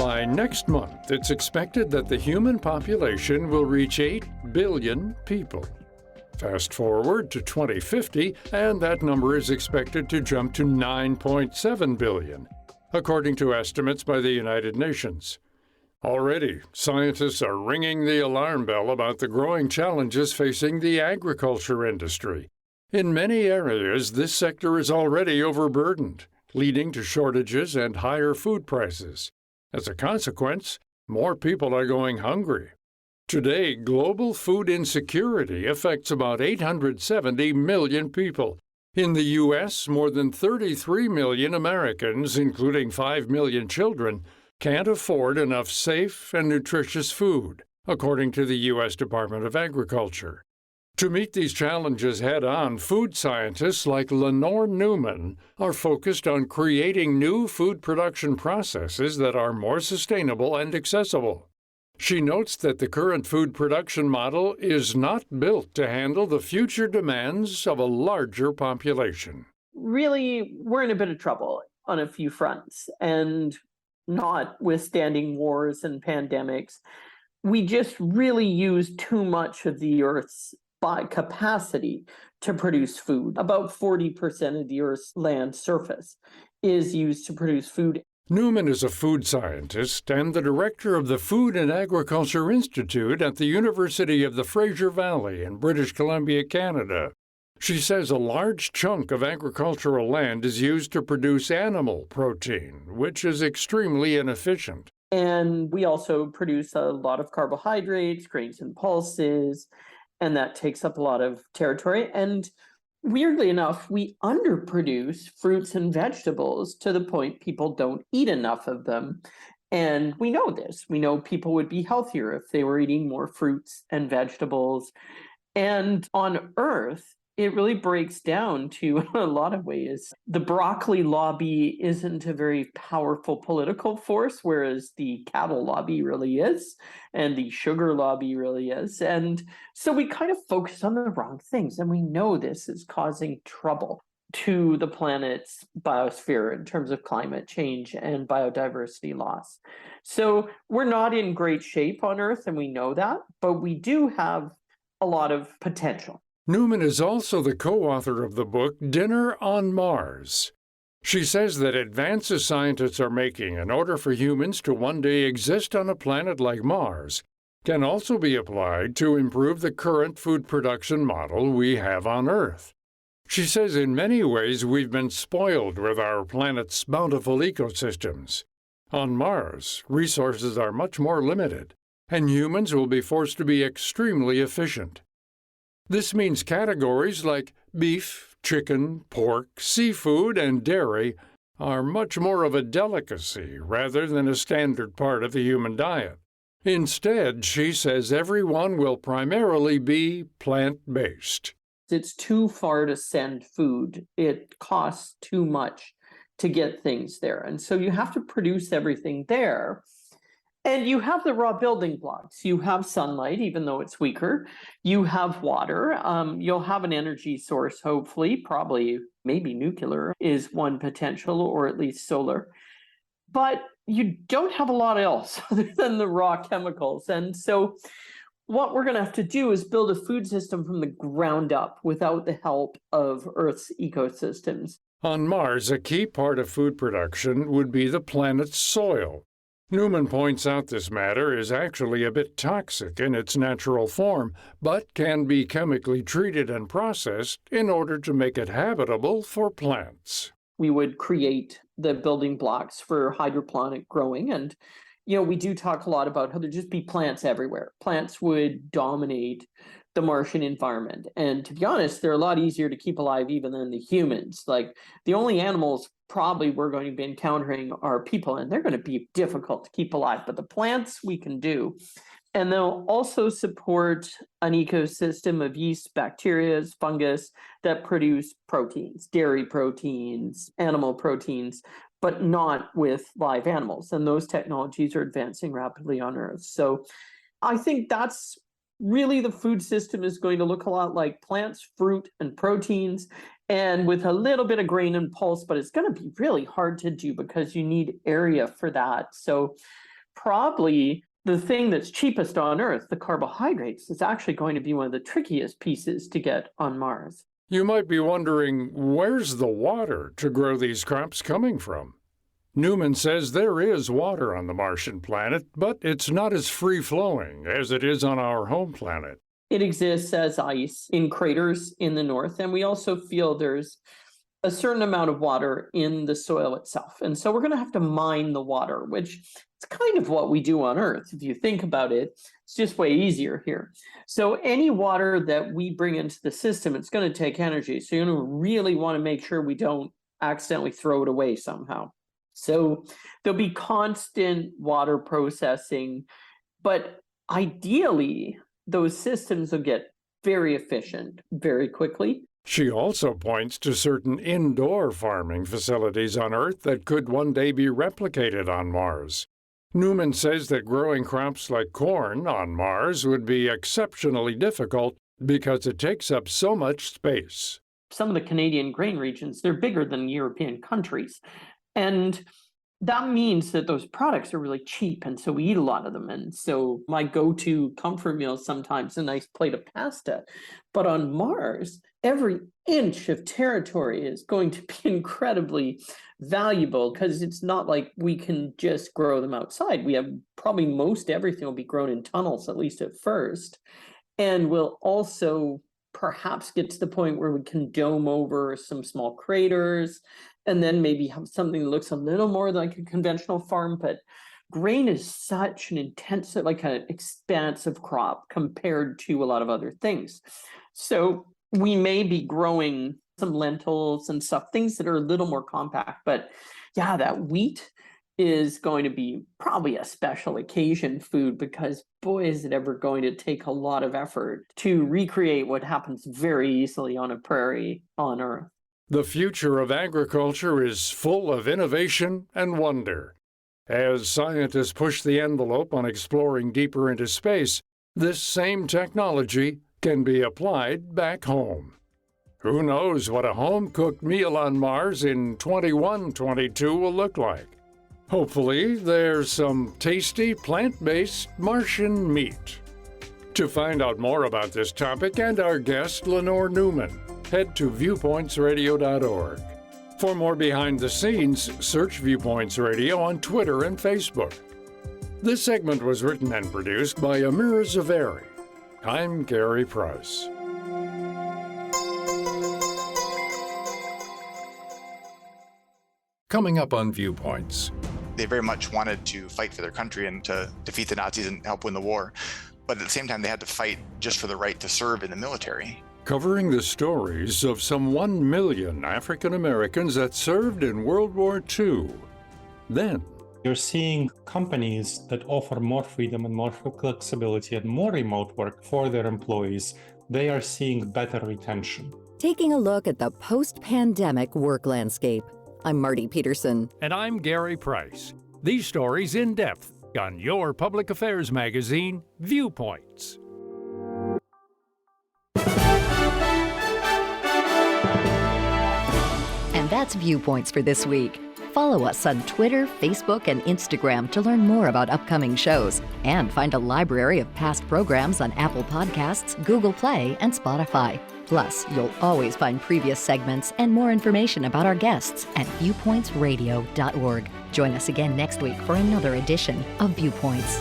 By next month, it's expected that the human population will reach 8 billion people. Fast forward to 2050, and that number is expected to jump to 9.7 billion, according to estimates by the United Nations. Already, scientists are ringing the alarm bell about the growing challenges facing the agriculture industry. In many areas, this sector is already overburdened, leading to shortages and higher food prices. As a consequence, more people are going hungry. Today, global food insecurity affects about 870 million people. In the U.S., more than 33 million Americans, including 5 million children, can't afford enough safe and nutritious food, according to the U.S. Department of Agriculture. To meet these challenges head-on, food scientists like Lenore Newman are focused on creating new food production processes that are more sustainable and accessible. She notes that the current food production model is not built to handle the future demands of a larger population. Really, we're in a bit of trouble on a few fronts, and notwithstanding wars and pandemics, we just really use too much of the Earth's capacity to produce food. About 40% of the Earth's land surface is used to produce food. Newman is a food scientist and the director of the Food and Agriculture Institute at the University of the Fraser Valley in British Columbia, Canada. She says a large chunk of agricultural land is used to produce animal protein, which is extremely inefficient. And we also produce a lot of carbohydrates, grains and pulses, and that takes up a lot of territory. And weirdly enough, we underproduce fruits and vegetables to the point people don't eat enough of them. And we know this. We know people would be healthier if they were eating more fruits and vegetables. And on Earth, it really breaks down to a lot of ways. The broccoli lobby isn't a very powerful political force, whereas the cattle lobby really is, and the sugar lobby really is. And so we kind of focus on the wrong things, and we know this is causing trouble to the planet's biosphere in terms of climate change and biodiversity loss. So we're not in great shape on Earth, and we know that, but we do have a lot of potential. Newman is also the co-author of the book Dinner on Mars. She says that advances scientists are making in order for humans to one day exist on a planet like Mars can also be applied to improve the current food production model we have on Earth. She says in many ways we've been spoiled with our planet's bountiful ecosystems. On Mars, resources are much more limited, and humans will be forced to be extremely efficient. This means categories like beef, chicken, pork, seafood, and dairy are much more of a delicacy rather than a standard part of the human diet. Instead, she says everyone will primarily be plant-based. It's too far to send food. It costs too much to get things there. And so you have to produce everything there. And you have the raw building blocks. You have sunlight, even though it's weaker. You have water. You'll have an energy source, hopefully, probably maybe nuclear is one potential, or at least solar. But you don't have a lot else other than the raw chemicals. And so what we're going to have to do is build a food system from the ground up without the help of Earth's ecosystems. On Mars, a key part of food production would be the planet's soil. Newman points out this matter is actually a bit toxic in its natural form, but can be chemically treated and processed in order to make it habitable for plants. We would create the building blocks for hydroponic growing. And, we do talk a lot about how there'd just be plants everywhere. Plants would dominate the Martian environment. And to be honest, they're a lot easier to keep alive even than the humans. Like, the only animals probably we're going to be encountering are people, and they're going to be difficult to keep alive. But the plants we can do. And they'll also support an ecosystem of yeast, bacteria, fungus that produce proteins, dairy proteins, animal proteins, but not with live animals. And those technologies are advancing rapidly on Earth. So I think that's really the food system is going to look a lot like plants, fruit, and proteins, and with a little bit of grain and pulse, but it's going to be really hard to do because you need area for that. So probably the thing that's cheapest on Earth, the carbohydrates, is actually going to be one of the trickiest pieces to get on Mars. You might be wondering, where's the water to grow these crops coming from? Newman says there is water on the Martian planet, but it's not as free-flowing as it is on our home planet. It exists as ice in craters in the north, and we also feel there's a certain amount of water in the soil itself. And so we're going to have to mine the water, which is kind of what we do on Earth. If you think about it, it's just way easier here. So any water that we bring into the system, it's going to take energy. So you're going to really want to make sure we don't accidentally throw it away somehow. So there'll be constant water processing, but ideally, those systems will get very efficient very quickly. She also points to certain indoor farming facilities on Earth that could one day be replicated on Mars. Newman says that growing crops like corn on Mars would be exceptionally difficult because it takes up so much space. Some of the Canadian grain regions, they're bigger than European countries. And that means that those products are really cheap, and so we eat a lot of them. And so my go-to comfort meal is sometimes a nice plate of pasta. But on Mars, every inch of territory is going to be incredibly valuable because it's not like we can just grow them outside. We have probably most everything will be grown in tunnels, at least at first. And we'll also perhaps get to the point where we can dome over some small craters and then maybe have something that looks a little more like a conventional farm. But grain is such an intensive, like an expansive crop compared to a lot of other things. So we may be growing some lentils and stuff, things that are a little more compact. But yeah, that wheat is going to be probably a special occasion food because boy, is it ever going to take a lot of effort to recreate what happens very easily on a prairie on Earth. The future of agriculture is full of innovation and wonder. As scientists push the envelope on exploring deeper into space, this same technology can be applied back home. Who knows what a home-cooked meal on Mars in 2122 will look like? Hopefully, there's some tasty plant-based Martian meat. To find out more about this topic and our guest, Lenore Newman, head to viewpointsradio.org. For more behind the scenes, search Viewpoints Radio on Twitter and Facebook. This segment was written and produced by Amira Zaveri. I'm Gary Price. Coming up on Viewpoints. They very much wanted to fight for their country and to defeat the Nazis and help win the war. But at the same time, they had to fight just for the right to serve in the military. Covering the stories of some 1 million African Americans that served in World War II. Then, you're seeing companies that offer more freedom and more flexibility and more remote work for their employees. They are seeing better retention. Taking a look at the post-pandemic work landscape. I'm Marty Peterson. And I'm Gary Price. These stories in depth on your public affairs magazine, Viewpoints. And that's Viewpoints for this week. Follow us on Twitter, Facebook, and Instagram to learn more about upcoming shows and find a library of past programs on Apple Podcasts, Google Play, and Spotify. Plus, you'll always find previous segments and more information about our guests at viewpointsradio.org. Join us again next week for another edition of Viewpoints.